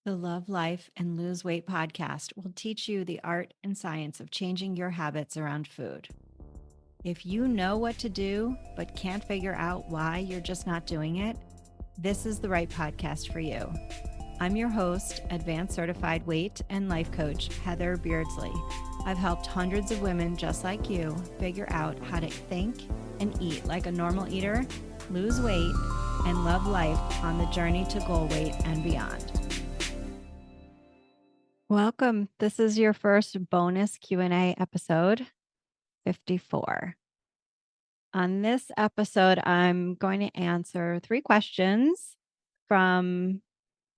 The Love, Life, and Lose Weight podcast will teach you the art and science of changing your habits around food. If you know what to do, but can't figure out why you're just not doing it, this is the right podcast for you. I'm your host, Advanced Certified Weight and Life Coach, Heather Beardsley. I've helped hundreds of women just like you figure out how to think and eat like a normal eater, lose weight, and love life on the journey to goal weight and beyond. Welcome. This is your first bonus Q&A episode, 54. On this episode, I'm going to answer 3 questions from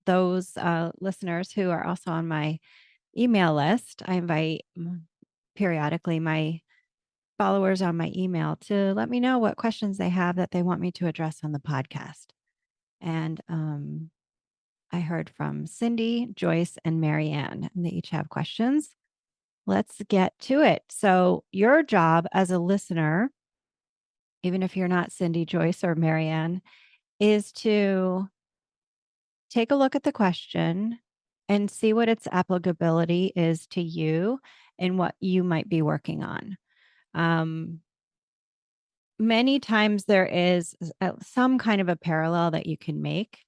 those listeners who are also on my email list. I invite periodically my followers on my email to let me know what questions they have that they want me to address on the podcast. And I heard from Cindy, Joyce, and Marianne, and they each have questions. Let's get to it. So, your job as a listener, even if you're not Cindy, Joyce, or Marianne, is to take a look at the question and see what its applicability is to you and what you might be working on. Um, Many times there is some kind of a parallel that you can make.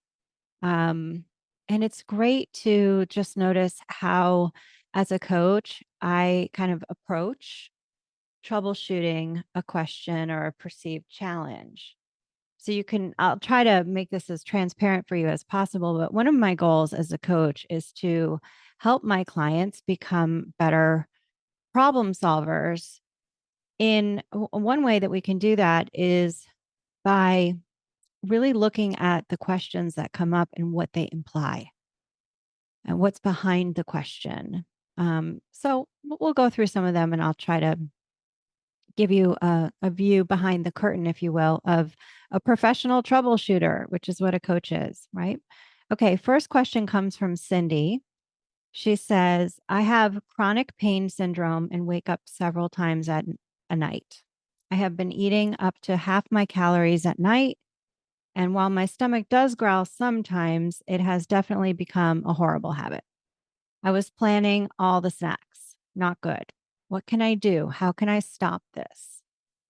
Um, and it's great to just notice how, as a coach, I kind of approach troubleshooting a question or a perceived challenge. So I'll try to make this as transparent for you as possible. But one of my goals as a coach is to help my clients become better problem solvers. One way that we can do that is by really looking at the questions that come up and what they imply and what's behind the question. So we'll go through some of them and I'll try to give you a view behind the curtain, if you will, of a professional troubleshooter, which is what a coach is, right? Okay, first question comes from Cindy. She says, I have chronic pain syndrome and wake up several times at a night. I have been eating up to half my calories at night. And while my stomach does growl sometimes, it has definitely become a horrible habit. I was planning all the snacks. Not good. What can I do? How can I stop this?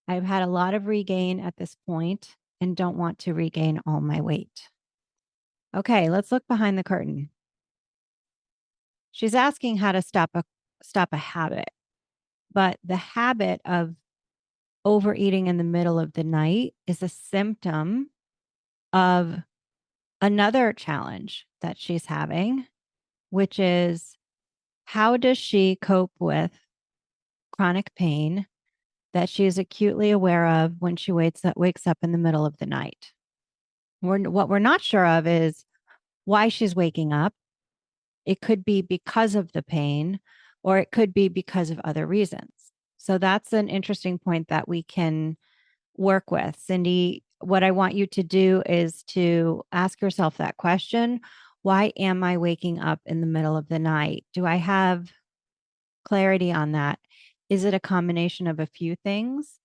I've had a lot of regain at this point and don't want to regain all my weight. Okay, let's look behind the curtain. She's asking how to stop a habit, but the habit of overeating in the middle of the night is a symptom of another challenge that she's having, which is how does she cope with chronic pain that she is acutely aware of when she wakes up in the middle of the night? What we're not sure of is why she's waking up. It could be because of the pain, or it could be because of other reasons. So that's an interesting point that we can work with. Cindy, what I want you to do is to ask yourself that question. Why am I waking up in the middle of the night? Do I have clarity on that? Is it a combination of a few things?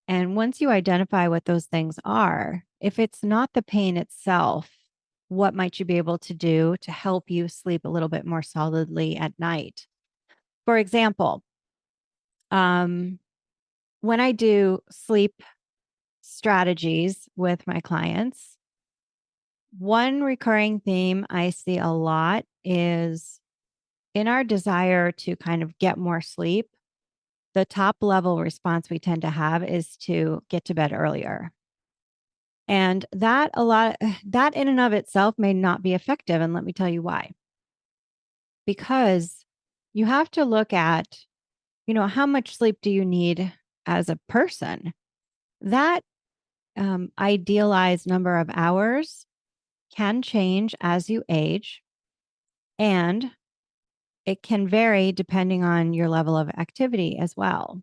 And once you identify what those things are, if it's not the pain itself, what might you be able to do to help you sleep a little bit more solidly at night? For example, when I do sleep strategies with my clients, one recurring theme I see a lot is in our desire to kind of get more sleep, the top level response we tend to have is to get to bed earlier. And that in and of itself may not be effective. And let me tell you why. Because you have to look at, how much sleep do you need as a person? That idealized number of hours can change as you age, and it can vary depending on your level of activity as well.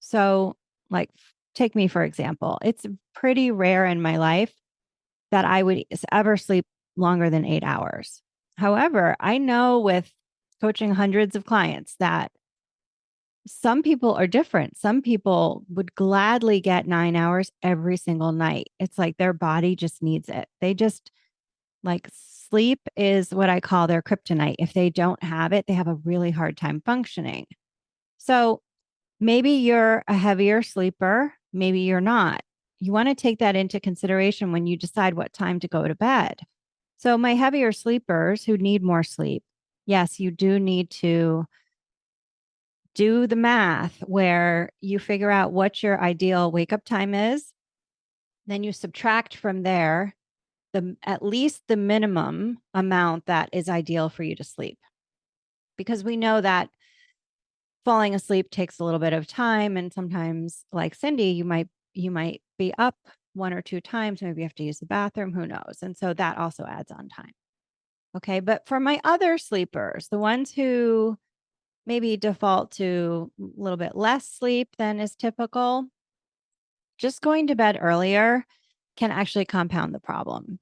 So, like, take me for example, it's pretty rare in my life that I would ever sleep longer than 8 hours. However, I know with coaching hundreds of clients that some people are different. Some people would gladly get 9 hours every single night. It's like their body just needs it. They just like Sleep is what I call their kryptonite. If they don't have it, they have a really hard time functioning. So maybe you're a heavier sleeper, maybe you're not. You want to take that into consideration when you decide what time to go to bed. So, my heavier sleepers who need more sleep, yes, you do need to do the math where you figure out what your ideal wake up time is. Then you subtract from there at least the minimum amount that is ideal for you to sleep. Because we know that falling asleep takes a little bit of time. And sometimes, like Cindy, you might be up one or two times, maybe you have to use the bathroom, who knows? And so that also adds on time. Okay. But for my other sleepers, the ones who maybe default to a little bit less sleep than is typical, just going to bed earlier can actually compound the problem.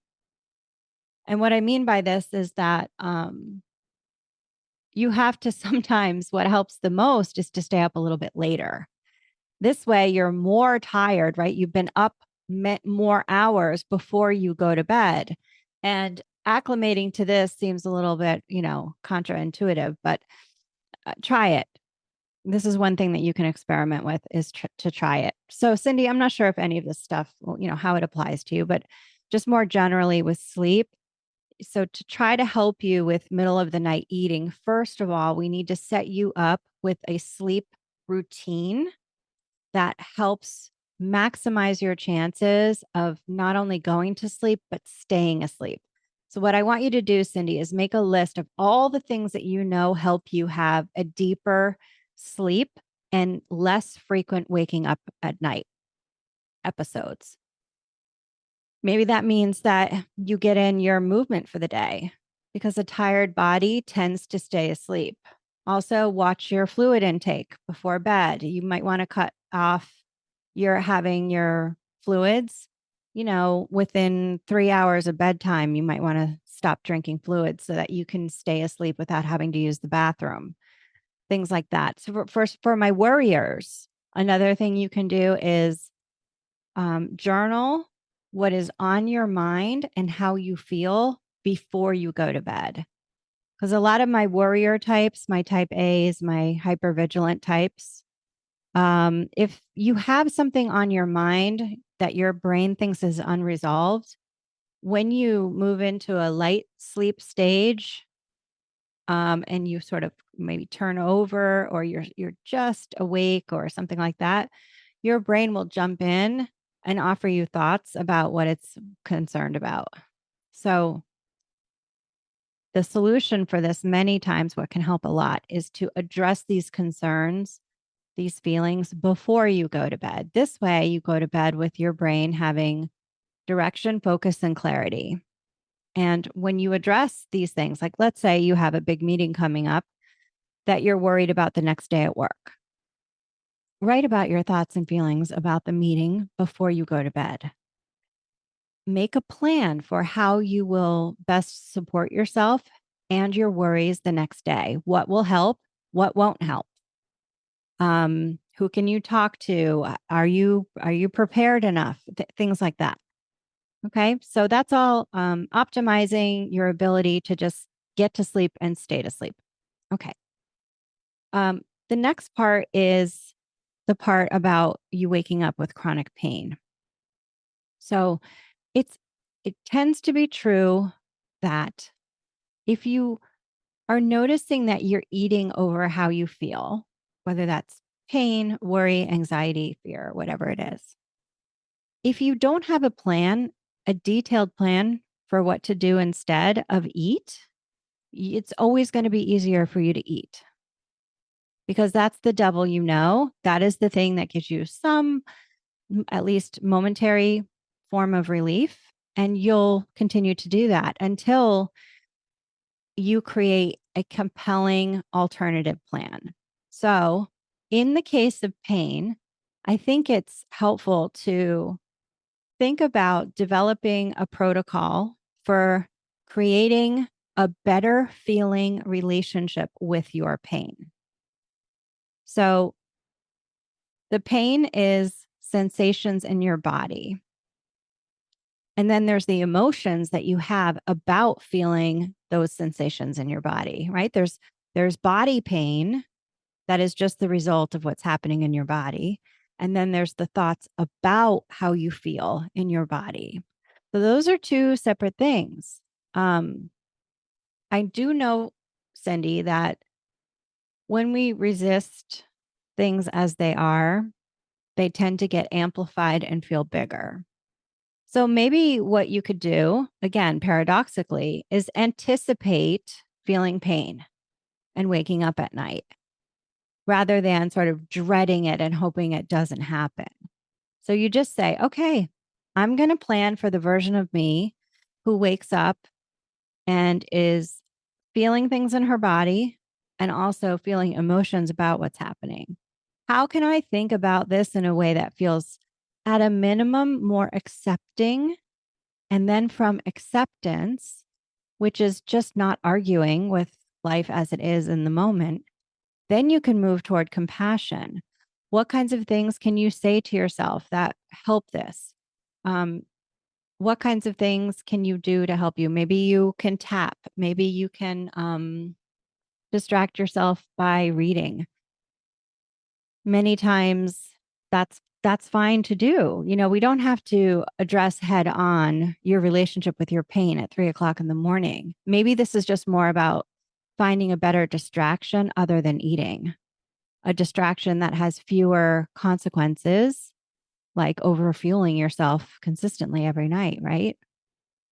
And what I mean by this is that you have to sometimes, what helps the most is to stay up a little bit later. This way, you're more tired, right? You've been up more hours before you go to bed. And acclimating to this seems a little bit, counterintuitive, but try it. This is one thing that you can experiment with is to try it. So, Cindy, I'm not sure if any of this stuff, how it applies to you, but just more generally with sleep. So, to try to help you with middle of the night eating, first of all, we need to set you up with a sleep routine that helps maximize your chances of not only going to sleep, but staying asleep. So, what I want you to do, Cindy, is make a list of all the things that you know help you have a deeper sleep and less frequent waking up at night episodes. Maybe that means that you get in your movement for the day because a tired body tends to stay asleep. Also, watch your fluid intake before bed. You might want to cut off your having your fluids, within 3 hours of bedtime. You might want to stop drinking fluids so that you can stay asleep without having to use the bathroom, things like that. So, for my worriers, another thing you can do is journal what is on your mind and how you feel before you go to bed. Because a lot of my worrier types, my type A's, my hypervigilant types, if you have something on your mind that your brain thinks is unresolved, when you move into a light sleep stage, and you sort of maybe turn over or you're just awake or something like that, your brain will jump in and offer you thoughts about what it's concerned about. So the solution for this many times, what can help a lot is to address these concerns, these feelings before you go to bed. This way you go to bed with your brain having direction, focus, and clarity. And when you address these things, like let's say you have a big meeting coming up that you're worried about the next day at work, write about your thoughts and feelings about the meeting before you go to bed. Make a plan for how you will best support yourself and your worries the next day. What will help? What won't help? Who can you talk to? Are you prepared enough? Things like that. Okay. So that's all optimizing your ability to just get to sleep and stay to sleep. Okay. The next part is the part about you waking up with chronic pain. So it tends to be true that if you are noticing that you're eating over how you feel, whether that's pain, worry, anxiety, fear, whatever it is, if you don't have a plan, a detailed plan for what to do instead of eat, it's always going to be easier for you to eat because that's the devil, that is the thing that gives you some, at least momentary form of relief. And you'll continue to do that until you create a compelling alternative plan. So, in the case of pain, I think it's helpful to think about developing a protocol for creating a better feeling relationship with your pain. So, the pain is sensations in your body. And then there's the emotions that you have about feeling those sensations in your body, right? There's body pain that is just the result of what's happening in your body. And then there's the thoughts about how you feel in your body. So those are two separate things. I do know, Cindy, that when we resist things as they tend to get amplified and feel bigger. So maybe what you could do, again, paradoxically, is anticipate feeling pain and waking up at night rather than sort of dreading it and hoping it doesn't happen. So you just say, okay, I'm going to plan for the version of me who wakes up and is feeling things in her body and also feeling emotions about what's happening. How can I think about this in a way that feels, at a minimum, more accepting? And then from acceptance, which is just not arguing with life as it is in the moment, then you can move toward compassion. What kinds of things can you say to yourself that help this? What kinds of things can you do to help you? Maybe you can tap. Maybe you can distract yourself by reading. Many times that's fine to do. You know, we don't have to address head on your relationship with your pain at 3 o'clock in the morning. Maybe this is just more about finding a better distraction other than eating, a distraction that has fewer consequences, like overfueling yourself consistently every night, right?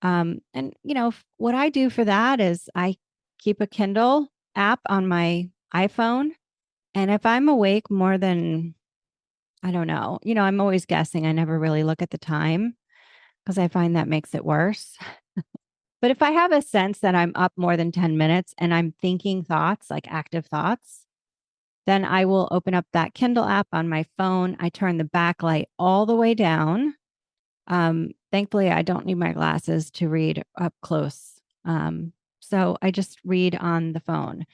And you know, what I do for that is I keep a Kindle app on my iPhone. And if I'm awake more than, I don't know, you know, I'm always guessing. I never really look at the time because I find that makes it worse. But if I have a sense that I'm up more than 10 minutes and I'm thinking thoughts, like active thoughts, then I will open up that Kindle app on my phone. I turn the backlight all the way down. Thankfully, I don't need my glasses to read up close. So I just read on the phone.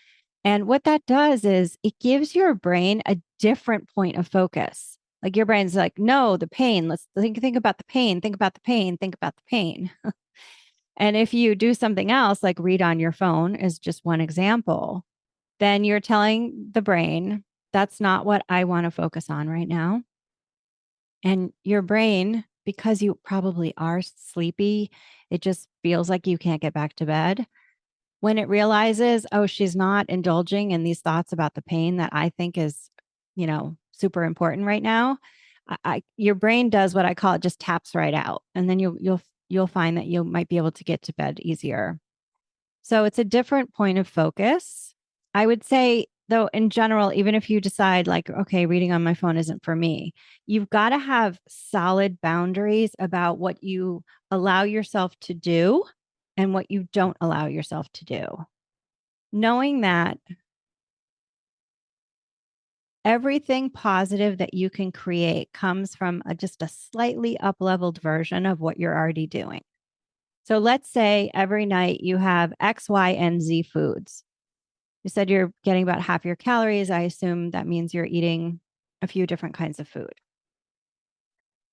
And what that does is it gives your brain a different point of focus. Like your brain's like, no, the pain. Let's think about the pain, think about the pain, think about the pain. And if you do something else, like read on your phone, is just one example, then you're telling the brain, that's not what I want to focus on right now. And your brain, because you probably are sleepy, it just feels like you can't get back to bed. When it realizes, oh, she's not indulging in these thoughts about the pain that I think is, you know, super important right now, your brain does what I call it, just taps right out, and then you'll find that you might be able to get to bed easier. So it's a different point of focus. I would say, though, in general, even if you decide, like, okay, reading on my phone isn't for me, you've got to have solid boundaries about what you allow yourself to do and what you don't allow yourself to do. Knowing that everything positive that you can create comes from just a slightly up-leveled version of what you're already doing. So let's say every night you have X, Y, and Z foods. You said you're getting about half your calories. I assume that means you're eating a few different kinds of food.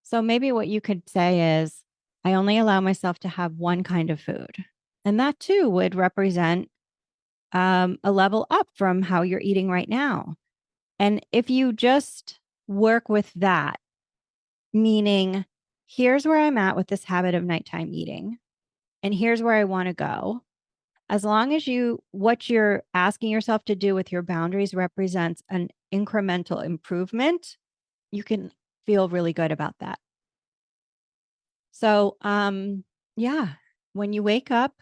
So maybe what you could say is, I only allow myself to have one kind of food. And that too would represent a level up from how you're eating right now. And if you just work with that, meaning, here's where I'm at with this habit of nighttime eating, and here's where I want to go. As long as what you're asking yourself to do with your boundaries represents an incremental improvement, you can feel really good about that. So, yeah, when you wake up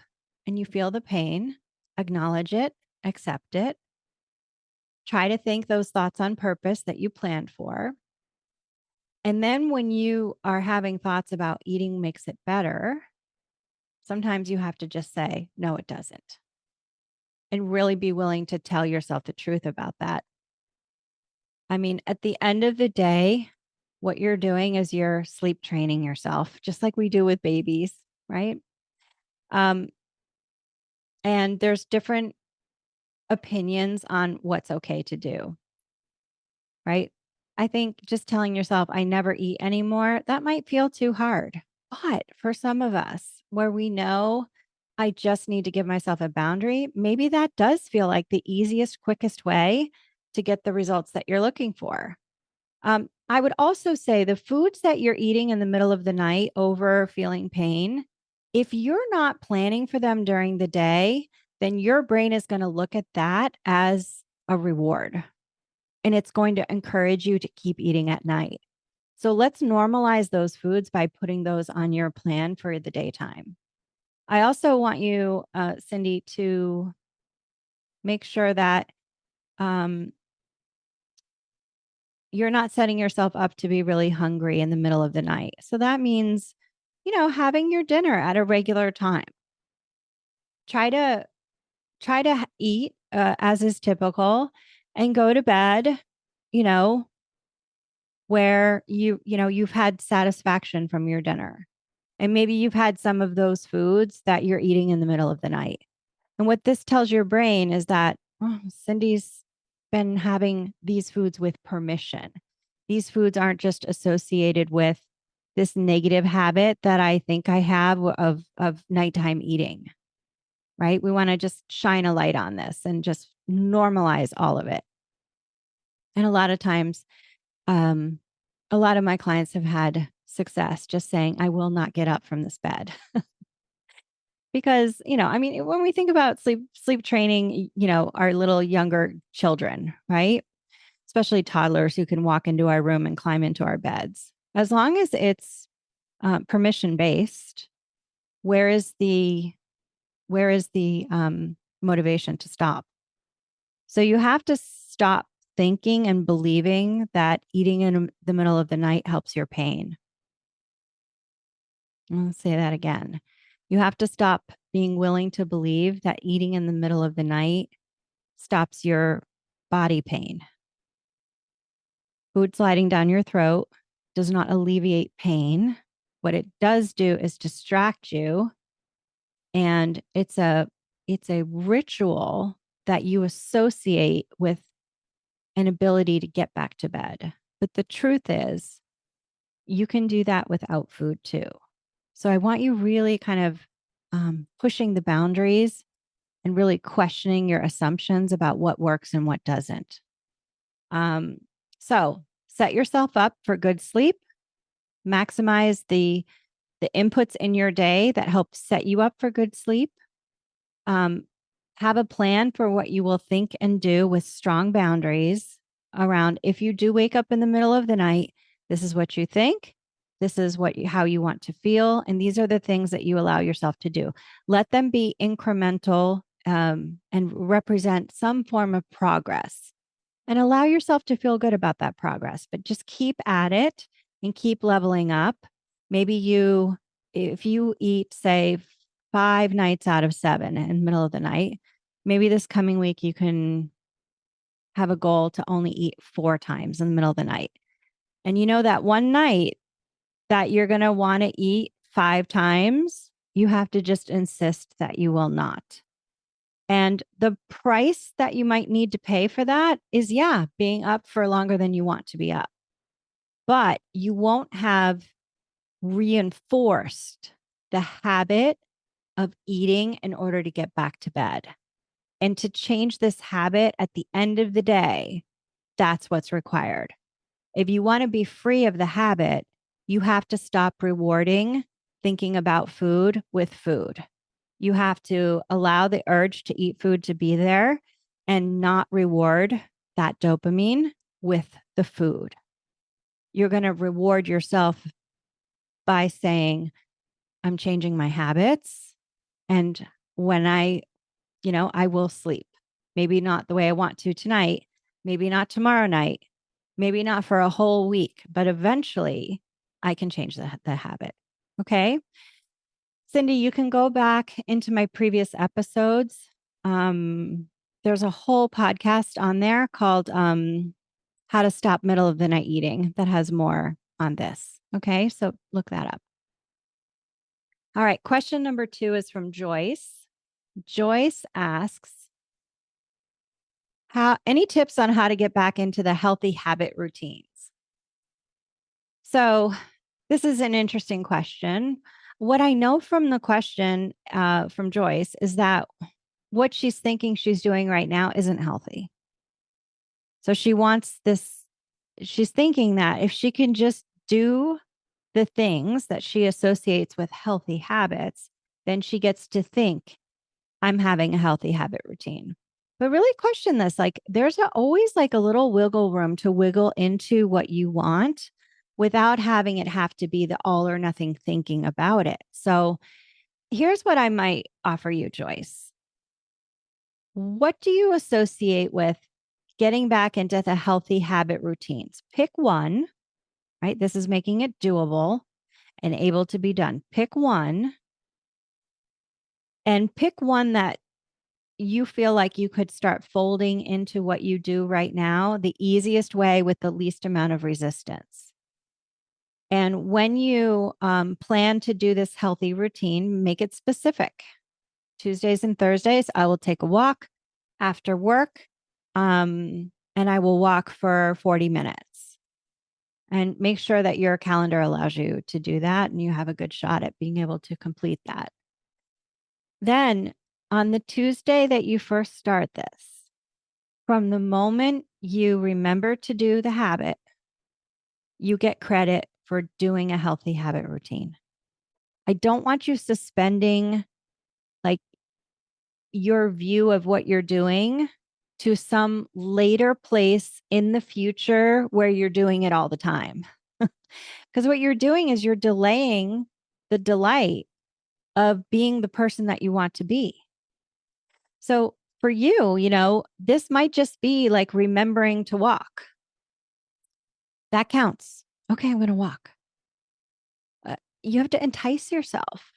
and you feel the pain, acknowledge it, accept it. Try to think those thoughts on purpose that you planned for. And then when you are having thoughts about eating makes it better, sometimes you have to just say, no, it doesn't. And really be willing to tell yourself the truth about that. I mean, at the end of the day, what you're doing is you're sleep training yourself, just like we do with babies, right? Um, and there's different opinions on what's okay to do, right? I think just telling yourself, I never eat anymore, that might feel too hard. But for some of us where we know I just need to give myself a boundary, maybe that does feel like the easiest, quickest way to get the results that you're looking for. I would also say the foods that you're eating in the middle of the night over feeling pain, if you're not planning for them during the day, then your brain is going to look at that as a reward and it's going to encourage you to keep eating at night. So let's normalize those foods by putting those on your plan for the daytime. I also want you, Cindy, to make sure that um, you're not setting yourself up to be really hungry in the middle of the night. So that means, having your dinner at a regular time. Try to eat as is typical and go to bed, you know, where you've had satisfaction from your dinner. And maybe you've had some of those foods that you're eating in the middle of the night. And what this tells your brain is that Cindy's been having these foods with permission. These foods aren't just associated with this negative habit that I think I have of nighttime eating, right? We want to just shine a light on this and just normalize all of it. And a lot of times, a lot of my clients have had success just saying, I will not get up from this bed. Because, when we think about sleep training, our little younger children, right? Especially toddlers who can walk into our room and climb into our beds. As long as it's permission based, where is the motivation to stop? So you have to stop thinking and believing that eating in the middle of the night helps your pain. I'll say that again. You have to stop being willing to believe that eating in the middle of the night stops your body pain. Food sliding down your throat does not alleviate pain. What it does do is distract you. And it's a ritual that you associate with an ability to get back to bed. But the truth is, you can do that without food too. So I want you really kind of pushing the boundaries and really questioning your assumptions about what works and what doesn't. So set yourself up for good sleep, maximize the inputs in your day that help set you up for good sleep. Have a plan for what you will think and do with strong boundaries around if you do wake up in the middle of the night, this is what you think. This is how you want to feel. And these are the things that you allow yourself to do. Let them be incremental and represent some form of progress. And allow yourself to feel good about that progress, but just keep at it and keep leveling up. Maybe if you eat, say, 5 nights out of 7 in the middle of the night, maybe this coming week you can have a goal to only eat 4 times in the middle of the night. And that one night that you're going to want to eat 5 times, you have to just insist that you will not. And the price that you might need to pay for that is, being up for longer than you want to be up. But you won't have reinforced the habit of eating in order to get back to bed. And to change this habit at the end of the day, that's what's required. If you want to be free of the habit, you have to stop rewarding thinking about food with food. You have to allow the urge to eat food to be there and not reward that dopamine with the food. You're going to reward yourself by saying, I'm changing my habits. And when I will sleep. Maybe not the way I want to tonight, maybe not tomorrow night, maybe not for a whole week, but eventually I can change the habit. Okay. Cindy, you can go back into my previous episodes. There's a whole podcast on there called How to Stop Middle of the Night Eating that has more on this. Okay. So look that up. All right. Question number 2 is from Joyce. Joyce asks, any tips on how to get back into the healthy habit routines? So This is an interesting question. What I know from the question from Joyce is that what she's thinking she's doing right now isn't healthy. So she wants this, she's thinking that if she can just do the things that she associates with healthy habits, then she gets to think, I'm having a healthy habit routine. But really question this, like there's always like a little wiggle room to wiggle into what you want without having it have to be the all or nothing thinking about it. So here's what I might offer you, Joyce. What do you associate with getting back into the healthy habit routines? Pick one, right? This is making it doable and able to be done. Pick one and pick one that you feel like you could start folding into what you do right now, the easiest way with the least amount of resistance. And when you plan to do this healthy routine, make it specific. Tuesdays and Thursdays, I will take a walk after work, and I will walk for 40 minutes. And make sure that your calendar allows you to do that and you have a good shot at being able to complete that. Then on the Tuesday that you first start this, from the moment you remember to do the habit, you get credit for doing a healthy habit routine. I don't want you suspending like your view of what you're doing to some later place in the future where you're doing it all the time. Because what you're doing is you're delaying the delight of being the person that you want to be. So for you, this might just be like remembering to walk. That counts. Okay, I'm going to walk. You have to entice yourself.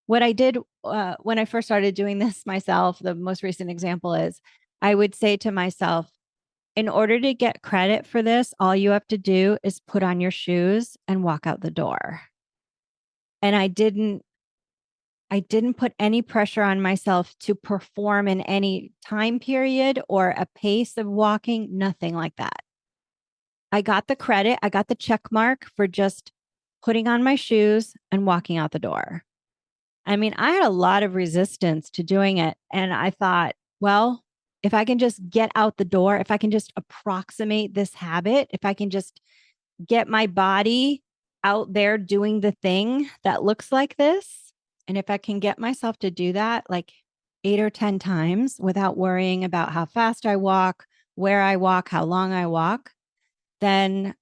What I did when I first started doing this myself, the most recent example is I would say to myself, in order to get credit for this, all you have to do is put on your shoes and walk out the door. And I didn't put any pressure on myself to perform in any time period or a pace of walking, nothing like that. I got the credit, I got the check mark for just putting on my shoes and walking out the door. I mean, I had a lot of resistance to doing it. And I thought, well, if I can just get out the door, if I can just approximate this habit, if I can just get my body out there doing the thing that looks like this, and if I can get myself to do that like 8 or 10 times without worrying about how fast I walk, where I walk, how long I walk, then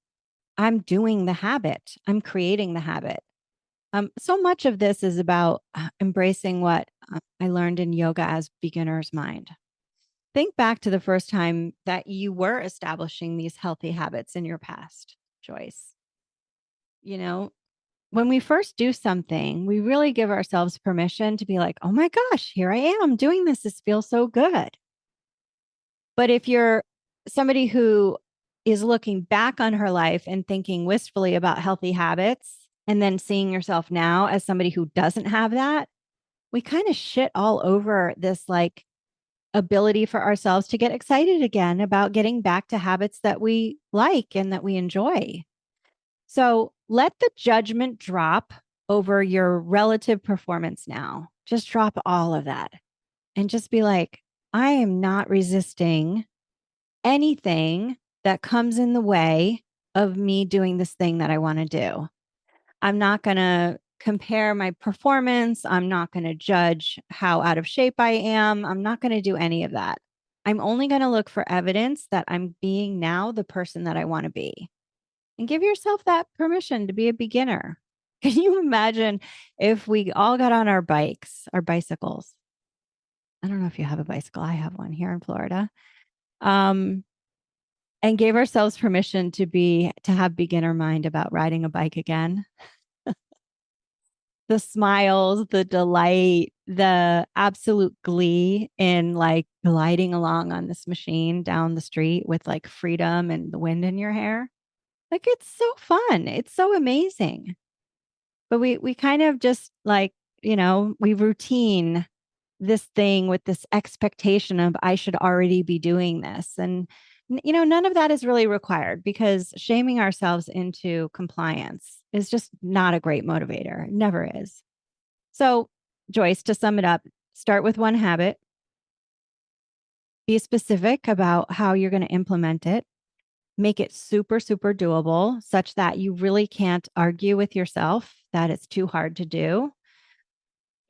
I'm doing the habit. I'm creating the habit. So much of this is about embracing what I learned in yoga as beginner's mind. Think back to the first time that you were establishing these healthy habits in your past, Joyce. When we first do something, we really give ourselves permission to be like, oh my gosh, here I am doing this. This feels so good. But if you're somebody who is looking back on her life and thinking wistfully about healthy habits, and then seeing yourself now as somebody who doesn't have that, we kind of shit all over this like ability for ourselves to get excited again about getting back to habits that we like and that we enjoy. So let the judgment drop over your relative performance now. Just drop all of that and just be like, I am not resisting anything that comes in the way of me doing this thing that I want to do. I'm not going to compare my performance. I'm not going to judge how out of shape I am. I'm not going to do any of that. I'm only going to look for evidence that I'm being now the person that I want to be. And give yourself that permission to be a beginner. Can you imagine if we all got on our bikes, our bicycles? I don't know if you have a bicycle. I have one here in Florida. And gave ourselves permission to have beginner mind about riding a bike again. The smiles, the delight, the absolute glee in like gliding along on this machine down the street with like freedom and the wind in your hair. Like it's so fun. It's so amazing. But we kind of just like, we routine this thing with this expectation of I should already be doing this. And none of that is really required because shaming ourselves into compliance is just not a great motivator. It never is. So, Joyce, to sum it up, start with one habit, be specific about how you're going to implement it, make it super, super doable such that you really can't argue with yourself that it's too hard to do.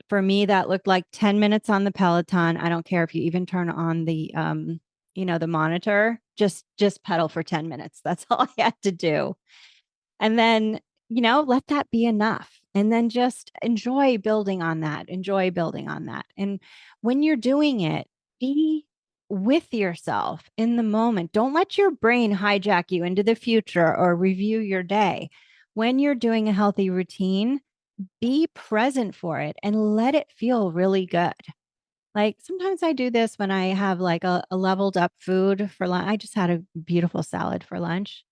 For me, that looked like 10 minutes on the Peloton. I don't care if you even turn on the monitor, just pedal for 10 minutes. That's all I had to do. And then, let that be enough. And then just enjoy building on that. Enjoy building on that. And when you're doing it, be with yourself in the moment. Don't let your brain hijack you into the future or review your day. When you're doing a healthy routine, be present for it and let it feel really good. Like sometimes I do this when I have like a leveled up food for lunch. I just had a beautiful salad for lunch.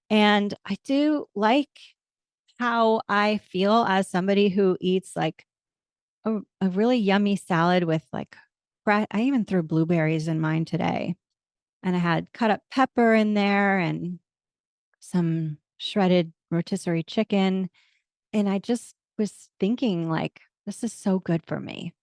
And I do like how I feel as somebody who eats like a really yummy salad with like, I even threw blueberries in mine today. And I had cut up pepper in there and some shredded rotisserie chicken. And I just was thinking, like, this is so good for me.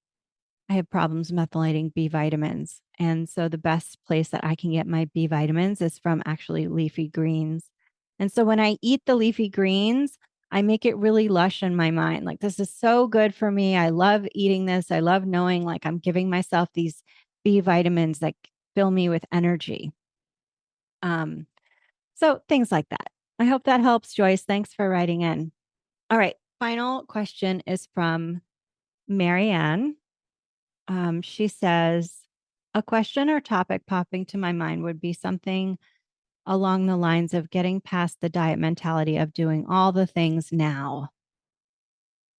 I have problems methylating B vitamins. And so the best place that I can get my B vitamins is from actually leafy greens. And so when I eat the leafy greens, I make it really lush in my mind. Like, this is so good for me. I love eating this. I love knowing like I'm giving myself these B vitamins that fill me with energy. So things like that. I hope that helps, Joyce. Thanks for writing in. All right. Final question is from Marianne. She says, a question or topic popping to my mind would be something along the lines of getting past the diet mentality of doing all the things now.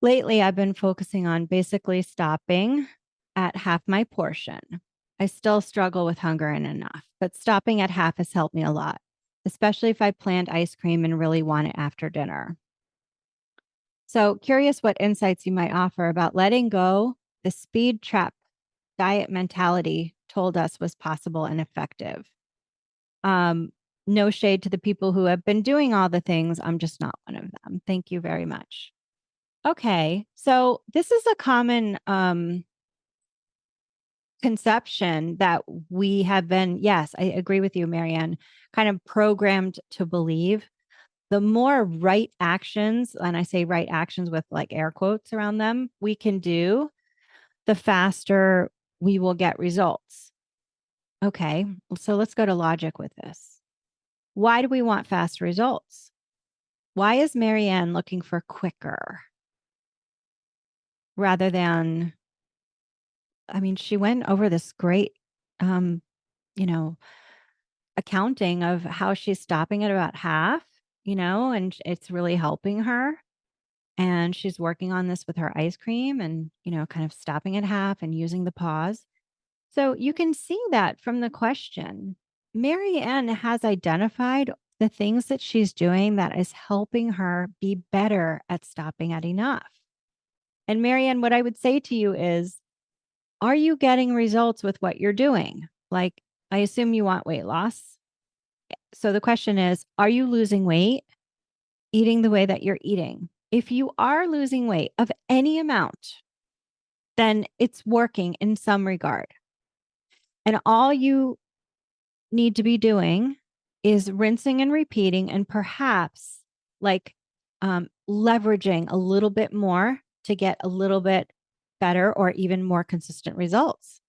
Lately, I've been focusing on basically stopping at half my portion. I still struggle with hunger and enough, but stopping at half has helped me a lot, especially if I planned ice cream and really want it after dinner. So, curious what insights you might offer about letting go the speed trap diet mentality told us was possible and effective. Um, no shade to the people who have been doing all the things. I'm just not one of them. Thank you very much. Okay. So this is a common conception that we have been, yes, I agree with you, Marianne, kind of programmed to believe. The more right actions, and I say right actions with like air quotes around them, we can do, the faster we will get results. Okay, so let's go to logic with this. Why do we want fast results? Why is Marianne looking for quicker rather than, I mean, she went over this great, um, you know, accounting of how she's stopping at about half, and it's really helping her. And she's working on this with her ice cream and, kind of stopping at half and using the pause. So you can see that from the question. Mary Ann has identified the things that she's doing that is helping her be better at stopping at enough. And Mary Ann, what I would say to you is, are you getting results with what you're doing? Like, I assume you want weight loss. So the question is, are you losing weight eating the way that you're eating? If you are losing weight of any amount, then it's working in some regard. And all you need to be doing is rinsing and repeating and perhaps like leveraging a little bit more to get a little bit better or even more consistent results.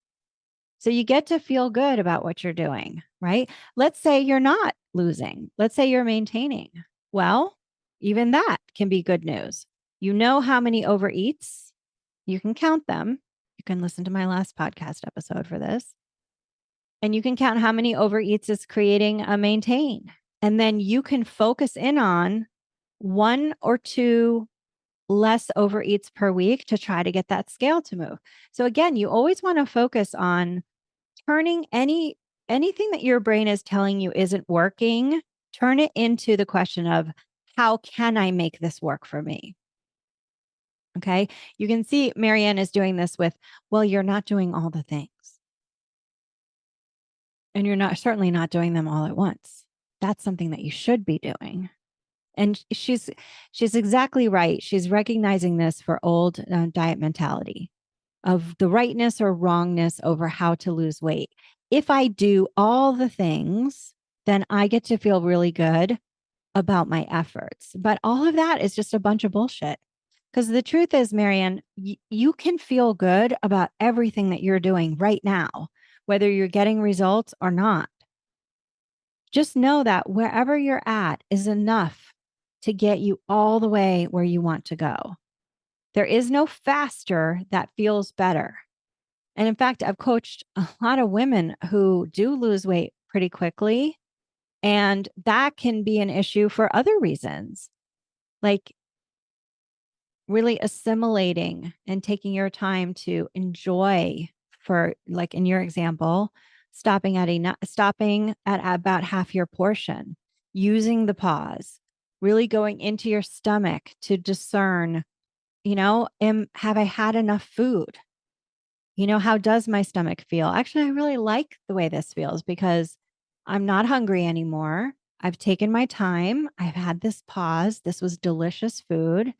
So you get to feel good about what you're doing, right? Let's say you're not losing. Let's say you're maintaining. Well, even that can be good news. You know how many overeats, you can count them. You can listen to my last podcast episode for this. And you can count how many overeats is creating a maintain. And then you can focus in on one or two less overeats per week to try to get that scale to move. So again, you always want to focus on turning anything that your brain is telling you isn't working, turn it into the question of how can I make this work for me? Okay. You can see Marianne is doing this with, well, you're not doing all the things. And you're certainly not doing them all at once. That's something that you should be doing. And she's exactly right. She's recognizing this for old diet mentality of the rightness or wrongness over how to lose weight. If I do all the things, then I get to feel really good about my efforts. But all of that is just a bunch of bullshit. Because the truth is, Marianne, you can feel good about everything that you're doing right now, whether you're getting results or not. Just know that wherever you're at is enough to get you all the way where you want to go. There is no faster that feels better. And in fact, I've coached a lot of women who do lose weight pretty quickly. And that can be an issue for other reasons, like really assimilating and taking your time to enjoy, for like in your example, stopping at about half your portion, using the pause, really going into your stomach to discern, have I had enough food? How does my stomach feel? Actually, I really like the way this feels because I'm not hungry anymore. I've taken my time. I've had this pause. This was delicious food,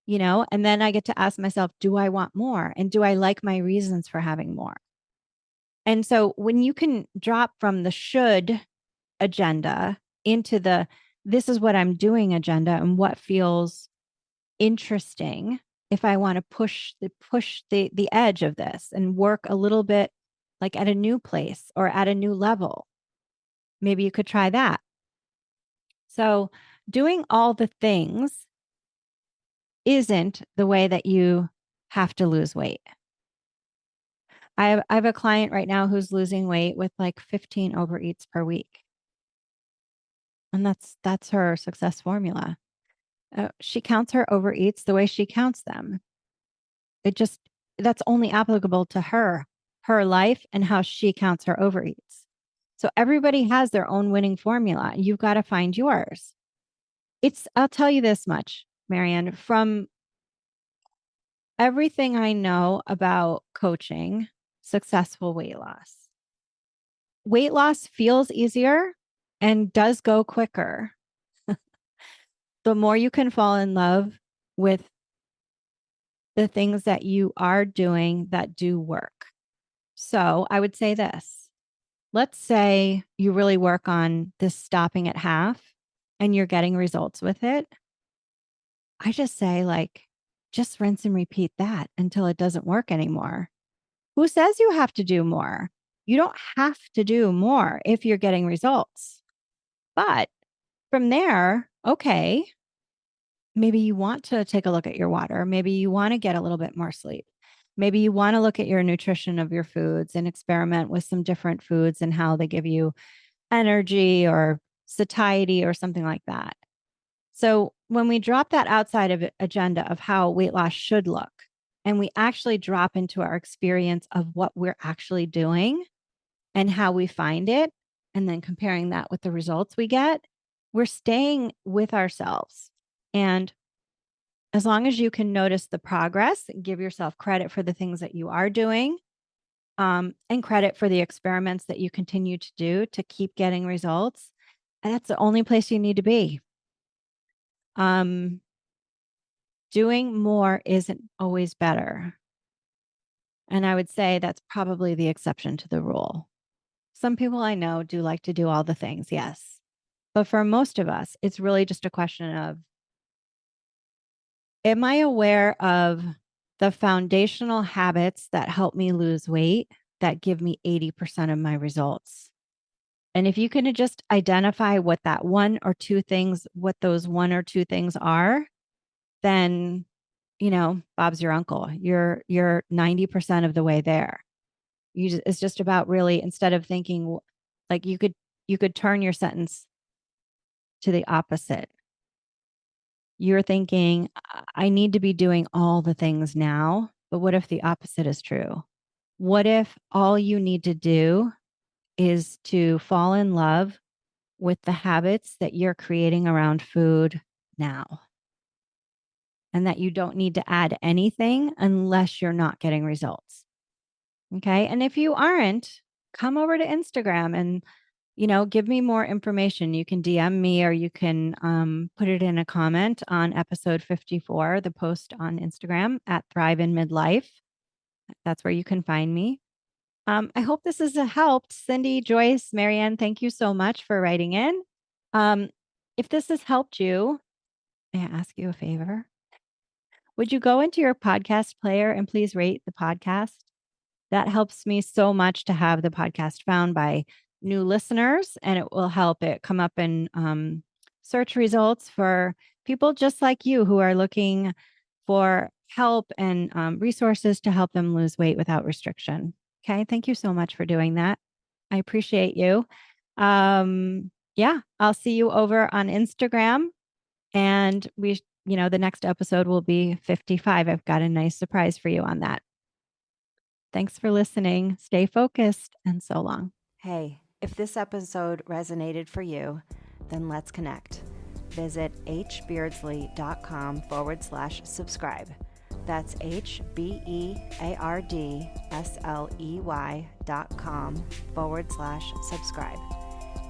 and then I get to ask myself, do I want more? And do I like my reasons for having more? And so when you can drop from the should agenda into the this is what I'm doing agenda and what feels interesting, if I want to push the edge of this and work a little bit like at a new place or at a new level, maybe you could try that. So doing all the things isn't the way that you have to lose weight. I have a client right now who's losing weight with like 15 overeats per week. And that's her success formula. She counts her overeats the way she counts them. That's only applicable to her life and how she counts her overeats. So everybody has their own winning formula. You've got to find yours. I'll tell you this much, Marianne, from everything I know about coaching successful weight loss feels easier and does go quicker. The more you can fall in love with the things that you are doing that do work. So I would say this. Let's say you really work on this stopping at half and you're getting results with it. I just say, just rinse and repeat that until it doesn't work anymore. Who says you have to do more? You don't have to do more if you're getting results. But from there, okay, maybe you want to take a look at your water. Maybe you want to get a little bit more sleep. Maybe you want to look at your nutrition of your foods and experiment with some different foods and how they give you energy or satiety or something like that. So when we drop that outside of agenda of how weight loss should look, and we actually drop into our experience of what we're actually doing and how we find it, and then comparing that with the results we get, we're staying with ourselves. And as long as you can notice the progress and give yourself credit for the things that you are doing, and credit for the experiments that you continue to do to keep getting results, and that's the only place you need to be. Doing more isn't always better. And I would say that's probably the exception to the rule. Some people I know do like to do all the things, yes. But for most of us, it's really just a question of, am I aware of the foundational habits that help me lose weight that give me 80% of my results? And if you can just identify what those one or two things are, then, Bob's your uncle. You're 90% of the way there. It's just about really, instead of thinking like you could turn your sentence to the opposite. You're thinking, I need to be doing all the things now, but what if the opposite is true? What if all you need to do is to fall in love with the habits that you're creating around food now? And that you don't need to add anything unless you're not getting results. Okay. And if you aren't, come over to Instagram and give me more information. You can DM me or you can put it in a comment on episode 54, the post on Instagram at Thrive in Midlife. That's where you can find me. I hope this has helped. Cindy, Joyce, Marianne, thank you so much for writing in. If this has helped you, may I ask you a favor? Would you go into your podcast player and please rate the podcast? That helps me so much to have the podcast found by new listeners, and it will help it come up in search results for people just like you who are looking for help and resources to help them lose weight without restriction. Okay. Thank you so much for doing that. I appreciate you. Yeah, I'll see you over on Instagram. And the next episode will be 55. I've got a nice surprise for you on that. Thanks for listening. Stay focused, and so long. Hey, if this episode resonated for you, then let's connect. Visit hbeardsley.com/subscribe. That's hbeardsley.com/subscribe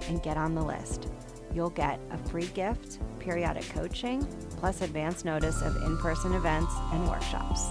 and get on the list. You'll get a free gift, periodic coaching, plus advance notice of in-person events and workshops.